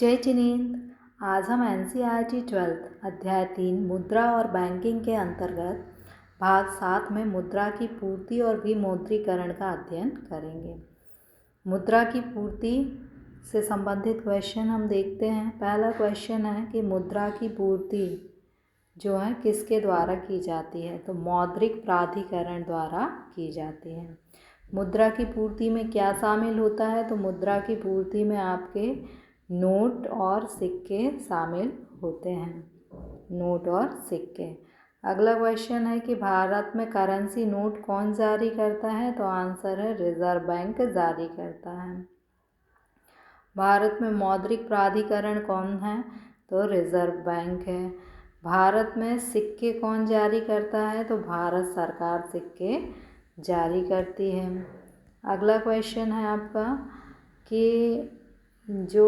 जय जिनेंद्र। आज हम NCERT 12th अध्याय 3 मुद्रा और बैंकिंग के अंतर्गत भाग 7 में मुद्रा की पूर्ति और विमुद्रीकरण का अध्ययन करेंगे। मुद्रा की पूर्ति से संबंधित क्वेश्चन हम देखते हैं। पहला क्वेश्चन है कि मुद्रा की पूर्ति जो है किसके द्वारा की जाती है, तो मौद्रिक प्राधिकरण द्वारा की जाती है। मुद्रा की पूर्ति में क्या शामिल होता है, तो मुद्रा की पूर्ति में आपके नोट और सिक्के शामिल होते हैं। नोट और सिक्के। अगला क्वेश्चन है कि भारत में करेंसी नोट कौन जारी करता है, तो आंसर है रिजर्व बैंक जारी करता है। भारत में मौद्रिक प्राधिकरण कौन है, तो रिजर्व बैंक है। भारत में सिक्के कौन जारी करता है, तो भारत सरकार सिक्के जारी करती है। अगला क्वेश्चन है आपका कि जो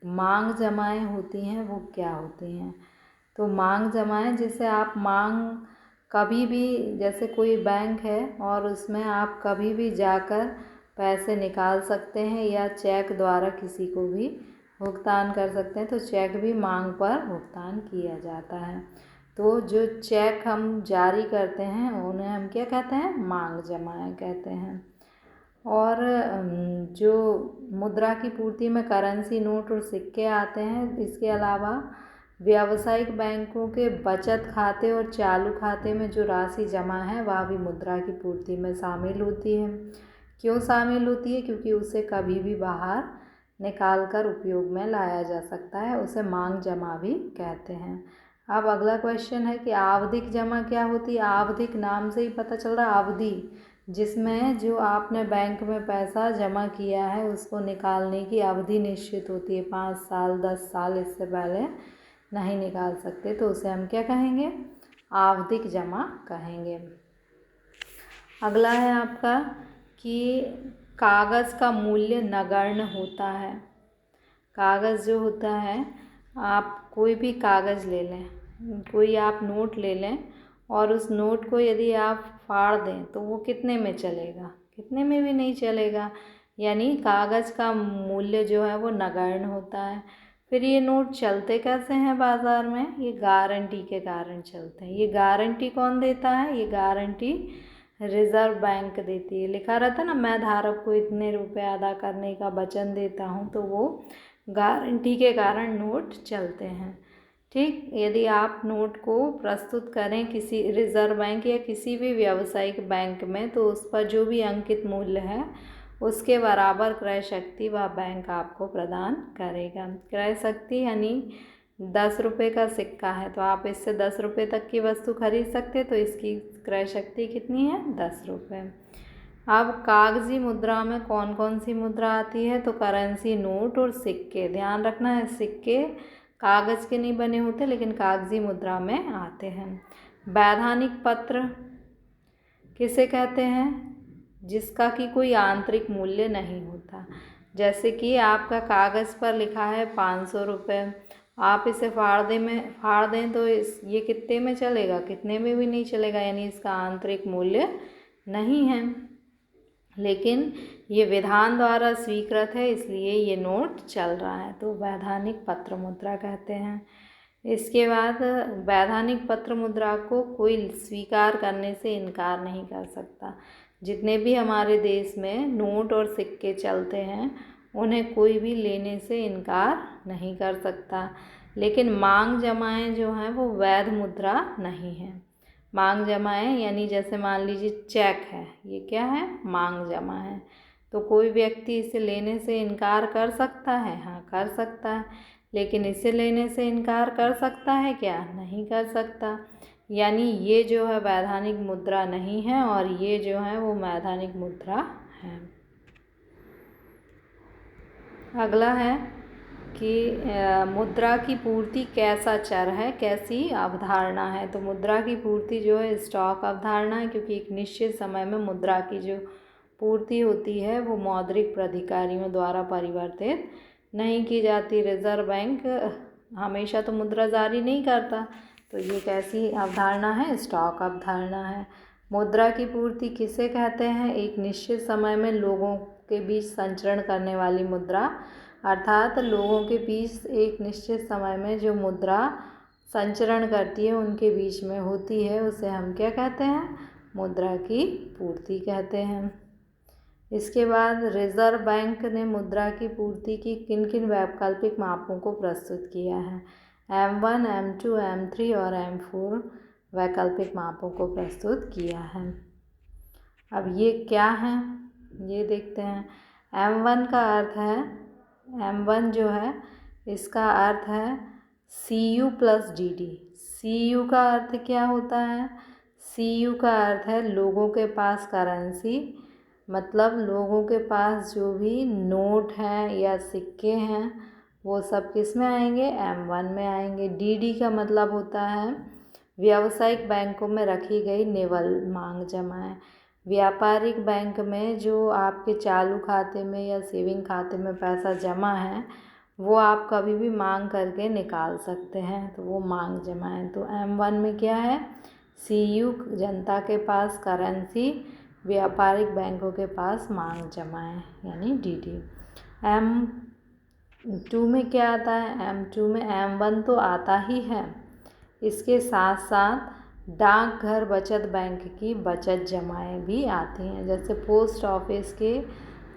मांग जमाएं होती हैं वो क्या होती हैं, तो मांग जमाएं जिसे आप मांग कभी भी, जैसे कोई बैंक है और उसमें आप कभी भी जाकर पैसे निकाल सकते हैं या चेक द्वारा किसी को भी भुगतान कर सकते हैं, तो चेक भी मांग पर भुगतान किया जाता है। तो जो चेक हम जारी करते हैं उन्हें हम क्या कहते हैं, मांग जमाएं कहते हैं। और जो मुद्रा की पूर्ति में करेंसी नोट और सिक्के आते हैं, इसके अलावा व्यावसायिक बैंकों के बचत खाते और चालू खाते में जो राशि जमा है वह भी मुद्रा की पूर्ति में शामिल होती है। क्यों शामिल होती है, क्योंकि उसे कभी भी बाहर निकाल कर उपयोग में लाया जा सकता है, उसे मांग जमा भी कहते हैं। अब अगला क्वेश्चन है कि आवधिक जमा क्या होती है। आवधिक नाम से ही पता चल रहा है, अवधि जिसमें जो आपने बैंक में पैसा जमा किया है उसको निकालने की अवधि निश्चित होती है, 5 साल 10 साल, इससे पहले नहीं निकाल सकते, तो उसे हम क्या कहेंगे, आवधिक जमा कहेंगे। अगला है आपका कि कागज़ का मूल्य नगण्य होता है। कागज़ जो होता है, आप कोई भी कागज़ ले लें, कोई आप नोट ले लें और उस नोट को यदि आप फाड़ दें तो वो कितने में चलेगा, कितने में भी नहीं चलेगा, यानी कागज़ का मूल्य जो है वो नगण्य होता है। फिर ये नोट चलते कैसे हैं बाज़ार में, ये गारंटी के कारण चलते हैं। ये गारंटी कौन देता है, ये गारंटी रिजर्व बैंक देती है। लिखा रहता है ना, मैं धारक को इतने रुपए अदा करने का वचन देता हूँ, तो वो गारंटी के कारण नोट चलते हैं। ठीक, यदि आप नोट को प्रस्तुत करें किसी रिजर्व बैंक या किसी भी व्यावसायिक बैंक में, तो उस पर जो भी अंकित मूल्य है उसके बराबर क्रय शक्ति वह बैंक आपको प्रदान करेगा। क्रय शक्ति यानी 10 रुपये का सिक्का है तो आप इससे 10 रुपये तक की वस्तु खरीद सकते, तो इसकी क्रय शक्ति कितनी है, 10 रुपये। अब कागजी मुद्रा में कौन कौन सी मुद्रा आती है, तो करेंसी नोट और सिक्के। ध्यान रखना है, सिक्के कागज़ के नहीं बने होते लेकिन कागजी मुद्रा में आते हैं। वैधानिक पत्र किसे कहते हैं, जिसका कि कोई आंतरिक मूल्य नहीं होता। जैसे कि आपका कागज़ पर लिखा है 500 रुपये, आप इसे फाड़ दें तो ये कितने में चलेगा, कितने में भी नहीं चलेगा, यानी इसका आंतरिक मूल्य नहीं है, लेकिन ये विधान द्वारा स्वीकृत है इसलिए ये नोट चल रहा है, तो वैधानिक पत्र मुद्रा कहते हैं। इसके बाद वैधानिक पत्र मुद्रा को कोई स्वीकार करने से इनकार नहीं कर सकता। जितने भी हमारे देश में नोट और सिक्के चलते हैं उन्हें कोई भी लेने से इनकार नहीं कर सकता, लेकिन मांग जमाएं जो हैं वो वैध मुद्रा नहीं है। मांग जमाएं यानी जैसे मान लीजिए चेक है, ये क्या है, मांग जमा है, तो कोई व्यक्ति इसे लेने से इनकार कर सकता है, हाँ कर सकता है, लेकिन इसे लेने से इनकार कर सकता है क्या, नहीं कर सकता। यानी ये जो है वैधानिक मुद्रा नहीं है और ये जो है वो वैधानिक मुद्रा है। अगला है कि मुद्रा की पूर्ति कैसा चर है, कैसी अवधारणा है, तो मुद्रा की पूर्ति जो है स्टॉक अवधारणा है, क्योंकि एक निश्चित समय में मुद्रा की जो पूर्ति होती है वो मौद्रिक प्राधिकारियों द्वारा परिवर्तित नहीं की जाती। रिजर्व बैंक हमेशा तो मुद्रा जारी नहीं करता, तो ये कैसी अवधारणा है, स्टॉक अवधारणा है। मुद्रा की पूर्ति किसे कहते हैं, एक निश्चित समय में लोगों के बीच संचरण करने वाली मुद्रा अर्थात लोगों के बीच एक निश्चित समय में जो मुद्रा संचरण करती है उनके बीच में होती है, उसे हम क्या कहते हैं? मुद्रा की पूर्ति कहते हैं। इसके बाद रिजर्व बैंक ने मुद्रा की पूर्ति की किन किन वैकल्पिक मापों को प्रस्तुत किया है? M1, M2, M3 और M4 वैकल्पिक मापों को प्रस्तुत किया है। अब ये क्या है, ये देखते हैं। M1 का अर्थ है, M1 जो है इसका अर्थ है CU प्लस DD। CU का अर्थ क्या होता है? CU का अर्थ है लोगों के पास करेंसी, मतलब लोगों के पास जो भी नोट हैं या सिक्के हैं वो सब किस में आएंगे? M1 में आएंगे। DD का मतलब होता है व्यावसायिक बैंकों में रखी गई निवल मांग जमाएं। व्यापारिक बैंक में जो आपके चालू खाते में या सेविंग खाते में पैसा जमा है वो आप कभी भी मांग करके निकाल सकते हैं, तो वो मांग जमाएं। तो M1 में क्या है? CU जनता के पास करेंसी, व्यापारिक बैंकों के पास मांग जमाएं यानी DD। M2 में क्या आता है? M2 में M1 तो आता ही है, इसके साथ साथ डाकघर बचत बैंक की बचत जमाएं भी आती हैं। जैसे पोस्ट ऑफिस के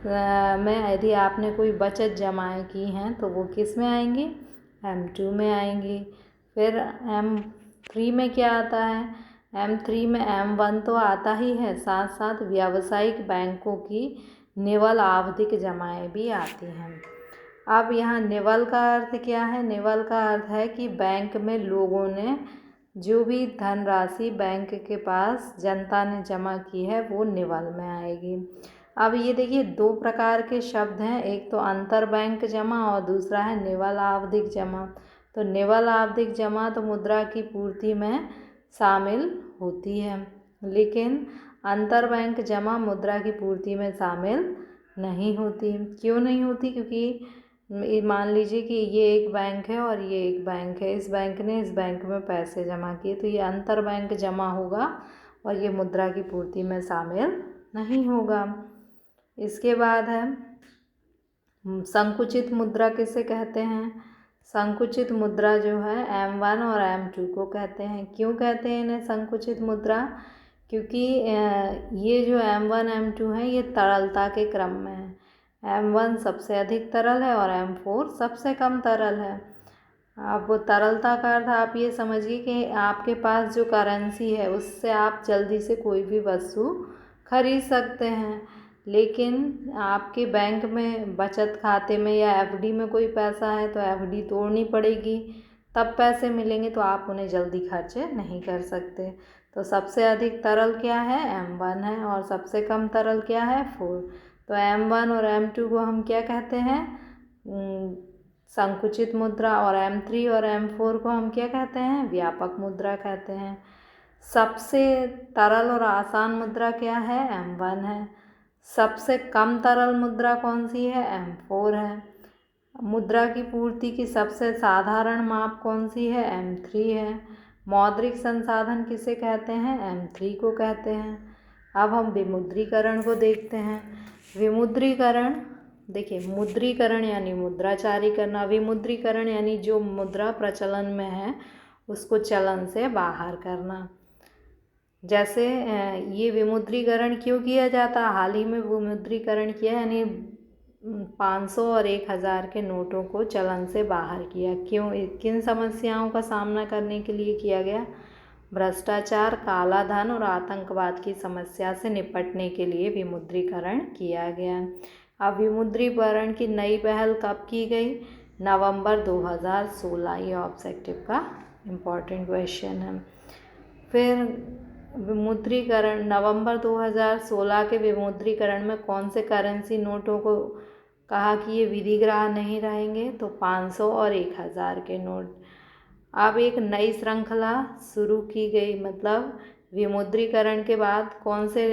में यदि आपने कोई बचत जमाएं की हैं तो वो किस में आएंगी? M2 में आएंगी। फिर M3 में क्या आता है? M3 में M1 तो आता ही है, साथ साथ व्यावसायिक बैंकों की निवल आवधिक जमाएं भी आती हैं। अब यहाँ निवल का अर्थ क्या है? निवल का अर्थ है कि बैंक में लोगों ने जो भी धनराशि बैंक के पास जनता ने जमा की है वो निवल में आएगी। अब ये देखिए दो प्रकार के शब्द हैं, एक तो अंतर बैंक जमा और दूसरा है निवल आवधिक जमा। तो निवल आवधिक जमा तो मुद्रा की पूर्ति में शामिल होती है, लेकिन अंतर बैंक जमा मुद्रा की पूर्ति में शामिल नहीं होती। क्यों नहीं होती? क्योंकि मान लीजिए कि ये एक बैंक है और ये एक बैंक है, इस बैंक ने इस बैंक में पैसे जमा किए तो ये अंतर बैंक जमा होगा और ये मुद्रा की पूर्ति में शामिल नहीं होगा। इसके बाद है संकुचित मुद्रा किसे कहते हैं? संकुचित मुद्रा जो है M1 और M2 को कहते हैं। क्यों कहते हैं इन्हें संकुचित मुद्रा? क्योंकि ये जो M1 M2 है ये तरलता के क्रम में है। M1 सबसे अधिक तरल है और M4 सबसे कम तरल है। अब तरलता का अर्थ आप ये समझिए कि आपके पास जो करेंसी है उससे आप जल्दी से कोई भी वस्तु खरीद सकते हैं, लेकिन आपके बैंक में बचत खाते में या FD में कोई पैसा है तो FD तोड़नी पड़ेगी, तब पैसे मिलेंगे, तो आप उन्हें जल्दी खर्च नहीं कर सकते। तो सबसे अधिक तरल क्या है? M1 है और सबसे कम तरल क्या है? 4। तो M1 और M2 को हम क्या कहते हैं? संकुचित मुद्रा। और M3 और M4 को हम क्या कहते हैं? व्यापक मुद्रा कहते हैं। सबसे तरल और आसान मुद्रा क्या है? M1 है। सबसे कम तरल मुद्रा कौन सी है? M4 है। मुद्रा की पूर्ति की सबसे साधारण माप कौन सी है? M3 है। मौद्रिक संसाधन किसे कहते हैं? M3 को कहते हैं। अब हम विमुद्रीकरण को देखते हैं। विमुद्रीकरण, देखिए मुद्रीकरण यानी मुद्रा जारी करना, विमुद्रीकरण यानी जो मुद्रा प्रचलन में है उसको चलन से बाहर करना। जैसे ये विमुद्रीकरण क्यों किया जाता? हाल ही में विमुद्रीकरण किया, यानी 500 और 1000 के नोटों को चलन से बाहर किया। क्यों? किन समस्याओं का सामना करने के लिए किया गया? भ्रष्टाचार, काला धन और आतंकवाद की समस्या से निपटने के लिए विमुद्रीकरण किया गया। अब विमुद्रीकरण की नई पहल कब की गई? नवंबर 2016। ये ऑब्जेक्टिव का इम्पॉर्टेंट क्वेश्चन है। फिर विमुद्रीकरण, नवंबर 2016 के विमुद्रीकरण में कौन से करेंसी नोटों को कहा कि ये विधिग्राह्य नहीं रहेंगे? तो 500 और 1000 के नोट। अब एक नई श्रृंखला शुरू की गई, मतलब विमुद्रीकरण के बाद कौन से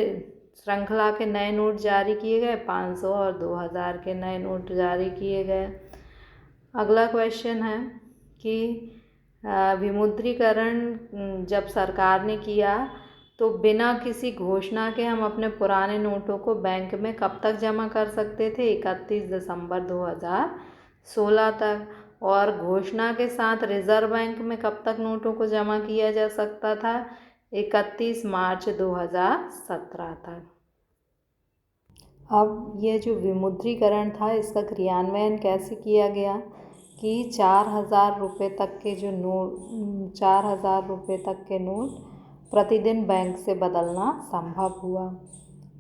श्रृंखला के नए नोट जारी किए गए? 500 और 2000 के नए नोट जारी किए गए। अगला क्वेश्चन है कि विमुद्रीकरण जब सरकार ने किया तो बिना किसी घोषणा के हम अपने पुराने नोटों को बैंक में कब तक जमा कर सकते थे? 31 दिसंबर 2016 16 तक। और घोषणा के साथ रिजर्व बैंक में कब तक नोटों को जमा किया जा सकता था? 31 मार्च 2017 तक। अब ये जो विमुद्रीकरण था इसका क्रियान्वयन कैसे किया गया कि 4,000 रुपये तक के जो नोट 4,000 रुपये तक के नोट प्रतिदिन बैंक से बदलना संभव हुआ।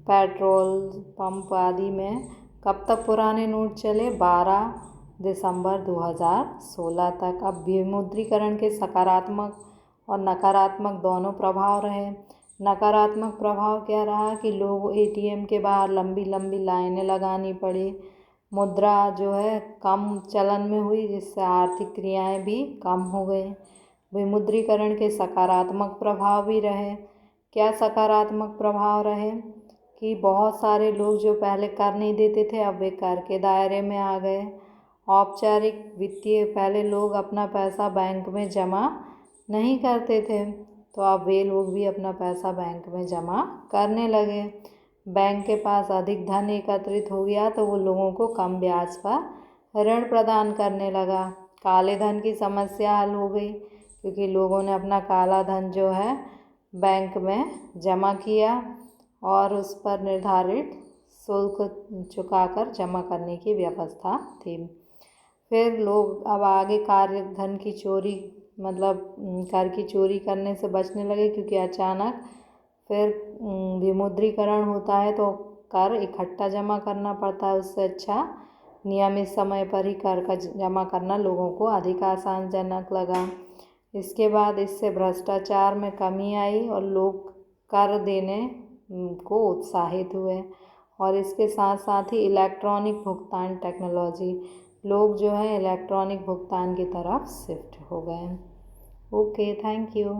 पेट्रोल पंप आदि में कब तक पुराने नोट चले? 12 दिसंबर 2016 तक। अब विमुद्रीकरण के सकारात्मक और नकारात्मक दोनों प्रभाव रहे। नकारात्मक प्रभाव क्या रहा कि लोग एटीएम के बाहर लंबी लंबी लाइनें लगानी पड़ी, मुद्रा जो है कम चलन में हुई, जिससे आर्थिक क्रियाएं भी कम हो गई। विमुद्रीकरण के सकारात्मक प्रभाव भी रहे। क्या सकारात्मक प्रभाव रहे कि बहुत सारे लोग जो पहले कर नहीं देते थे अब वे कर के दायरे में आ गए। औपचारिक वित्तीय, पहले लोग अपना पैसा बैंक में जमा नहीं करते थे, तो अब वे लोग भी अपना पैसा बैंक में जमा करने लगे। बैंक के पास अधिक धन एकत्रित हो गया तो वो लोगों को कम ब्याज पर ऋण प्रदान करने लगा। काले धन की समस्या हल हो गई क्योंकि लोगों ने अपना काला धन जो है बैंक में जमा किया और उस पर निर्धारित शुल्क चुकाकर जमा करने की व्यवस्था थी। फिर लोग अब आगे कार्य धन की चोरी, मतलब कर की चोरी करने से बचने लगे क्योंकि अचानक फिर विमुद्रीकरण होता है तो कर इकट्ठा जमा करना पड़ता है। उससे अच्छा नियमित समय पर ही कर का जमा करना लोगों को अधिक आसानजनक लगा। इसके बाद इससे भ्रष्टाचार में कमी आई और लोग कर देने को उत्साहित हुए। और इसके साथ साथ ही इलेक्ट्रॉनिक भुगतान टेक्नोलॉजी, लोग जो है इलेक्ट्रॉनिक भुगतान की तरफ शिफ्ट हो गए। Okay, thank you.